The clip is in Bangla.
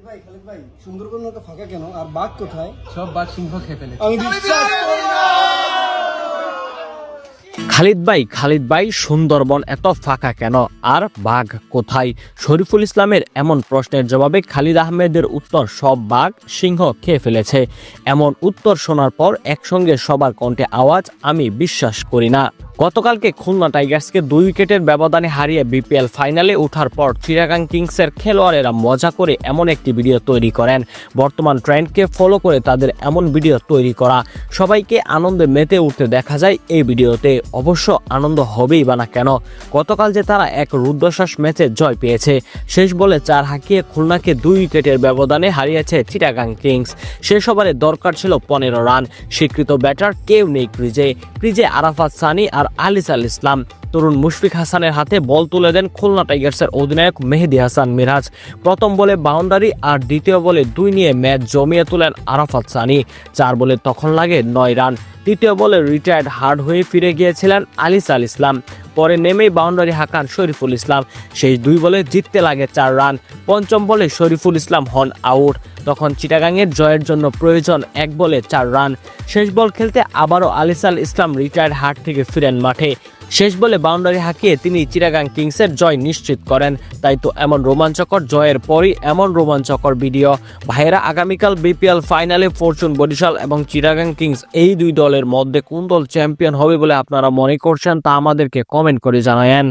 খালিদ ভাই সুন্দরবন নৌকা ফাঁকা কেন আর বাঘ কোথায়? সব বাঘ সিংহ খেয়ে ফেলেছে। আমি বিশ্বাস করি না। খালিদ ভাই সুন্দরবন এত ফাঁকা কেন আর বাঘ কোথায়? শরীফুল ইসলামের এমন প্রশ্নের জবাবে খালিদ আহমেদের উত্তর, সব বাঘ সিংহ খেয়ে ফেলেছে। এমন উত্তর শোনার পর একসঙ্গে সবার কণ্ঠে আওয়াজ, আমি বিশ্বাস করি না। গতকালকে খুলনা টাইগার্সকে 2 উইকেটের ব্যবধানে হারিয়ে বিপিএল ফাইনালে ওঠার পর চিটাগাং কিংসের খেলোয়াড়েরা মজা করে এমন একটি ভিডিও তৈরি করেন। বর্তমান ট্রেন্ডকে ফলো করে তাদের এমন ভিডিও তৈরি করা। সবাইকে আনন্দে মেতে উঠতে দেখা যায় এই ভিডিওতে। অবশ্য আনন্দ হবেই বা না কেন, গতকাল যে তারা এক রুদ্ধশ্বাস ম্যাচে জয় পেয়েছে। শেষ বলে 4 হাঁকিয়ে খুলনাকে 2 উইকেটের ব্যবধানে হারিয়েছে চিটাগাং কিংস। শেষ ওভারে দরকার ছিল 15 রান। স্বীকৃত ব্যাটার কেউ নেই ক্রিজে আরাফাত সানি আর আলিসাল ইসলাম। তরুণ মুশফিক হাসানের হাতে বল তুলে দেন খুলনা টাইগার্সের অধিনায়ক মেহেদী হাসান মিরাজ। প্রথম বলে বাউন্ডারি আর দ্বিতীয় বলে 2 নিয়ে ম্যাচ জমিয়ে তোলেন আরাফাত সানি। 4 বলে তখন লাগে 9 রান। তৃতীয় বলে রিটায়ার্ড হার্ড হয়ে ফিরে গিয়েছিলেন আলিসাল ইসলাম। পরে নেমেই বাউন্ডারি হাঁকান শরীফুল ইসলাম। শেষ 2 বলে জিততে লাগে 4 রান। পঞ্চম বলে শরীফুল ইসলাম হন আউট। তখন চিটাগাংয়ের জয়ের জন্য প্রয়োজন 1 বলে 4 রান। শেষ বল খেলতে আবারও আলিসাল ইসলাম রিটায়ার্ড হার্ড থেকে ফিরেন মাঠে। শেষ বলে বাউন্ডারি হাঁকিয়ে তিনি চিটাগাং কিংসের জয় নিশ্চিত করেন। তাই তো এমন রোমাঞ্চকর জয়ের পরই এমন রোমাঞ্চকর ভিডিও। ভাইয়েরা, আগামীকাল বিপিএল ফাইনালে ফরচুন বরিশাল এবং চিটাগাং কিংস এই 2 দলের মধ্যে কোন দল চ্যাম্পিয়ন হবে বলে আপনারা মনে করছেন তা আমাদেরকে কমেন্ট করে জানায়েন।